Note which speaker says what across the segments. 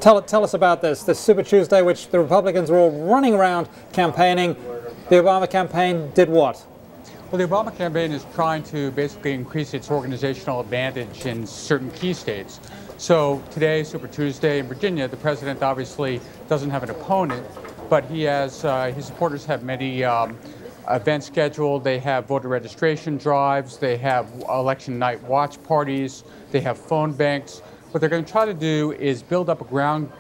Speaker 1: Tell us about this Super Tuesday, which the Republicans were all running around campaigning. The Obama campaign did what?
Speaker 2: Well, the Obama campaign is trying to basically increase its organizational advantage in certain key states. So today, Super Tuesday in Virginia, the president obviously doesn't have an opponent, but he has his supporters have many events scheduled. They have voter registration drives. They have election night watch parties. They have phone banks. What they're going to try to do is build up a ground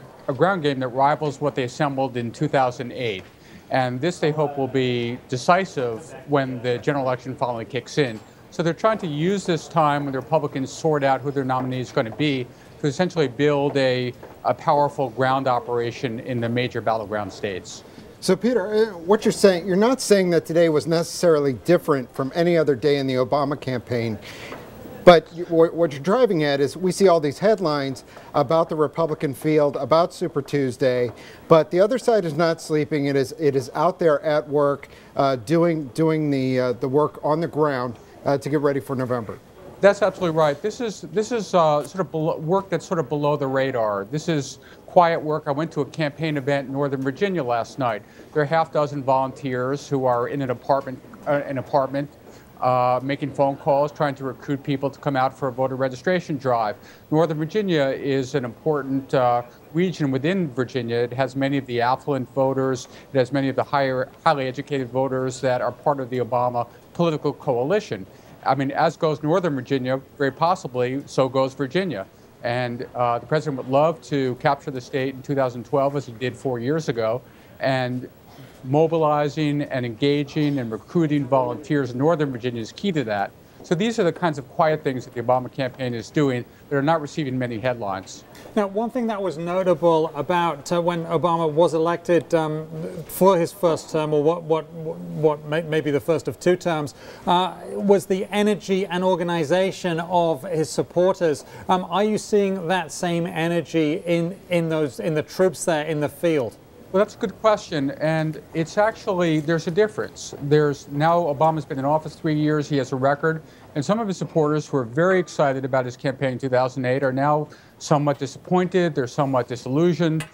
Speaker 2: game that rivals what they assembled in 2008. And this, they hope, will be decisive when the general election finally kicks in. So they're trying to use this time when the Republicans sort out who their nominee is going to be to essentially build a powerful ground operation in the major battleground states.
Speaker 3: So, Peter, what you're not saying that today was necessarily different from any other day in the Obama campaign. But what you're driving at is we see all these headlines about the Republican field, about Super Tuesday, but the other side is not sleeping. It is out there at work, doing the work on the ground to get ready for November.
Speaker 2: That's absolutely right. This is sort of work that's sort of below the radar. This is quiet work. I went to a campaign event in Northern Virginia last night. There are half dozen volunteers who are in an apartment, making phone calls, trying to recruit people to come out for a voter registration drive. Northern Virginia is an important region within Virginia. It has many of the affluent voters. It has many of the highly educated voters that are part of the Obama political coalition. I mean, as goes Northern Virginia, very possibly, so goes Virginia. And the president would love to capture the state in 2012, as he did 4 years ago, and mobilizing and engaging and recruiting volunteers in Northern Virginia is key to that. So these are the kinds of quiet things that the Obama campaign is doing that are not receiving many headlines.
Speaker 1: Now, one thing that was notable about when Obama was elected for his first term, or what may be the first of 2 terms, was the energy and organization of his supporters. Are you seeing that same energy in the troops there in the field?
Speaker 2: Well, that's a good question, and it's actually, there's a difference. Now Obama's been in office 3 years, he has a record, and some of his supporters who were very excited about his campaign in 2008 are now somewhat disappointed, they're somewhat disillusioned.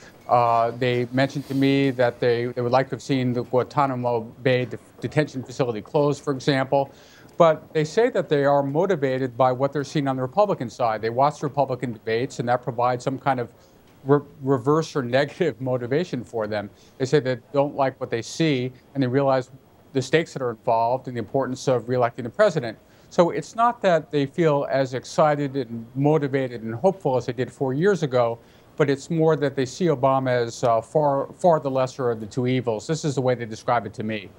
Speaker 2: They mentioned to me that they would like to have seen the Guantanamo Bay detention facility closed, for example. But they say that they are motivated by what they're seeing on the Republican side. They watch the Republican debates, and that provides some kind of reverse or negative motivation for them. They say they don't like what they see, and they realize the stakes that are involved and the importance of reelecting the president. So it's not that they feel as excited and motivated and hopeful as they did 4 years ago, but it's more that they see Obama as far the lesser of the 2 evils. This is the way they describe it to me.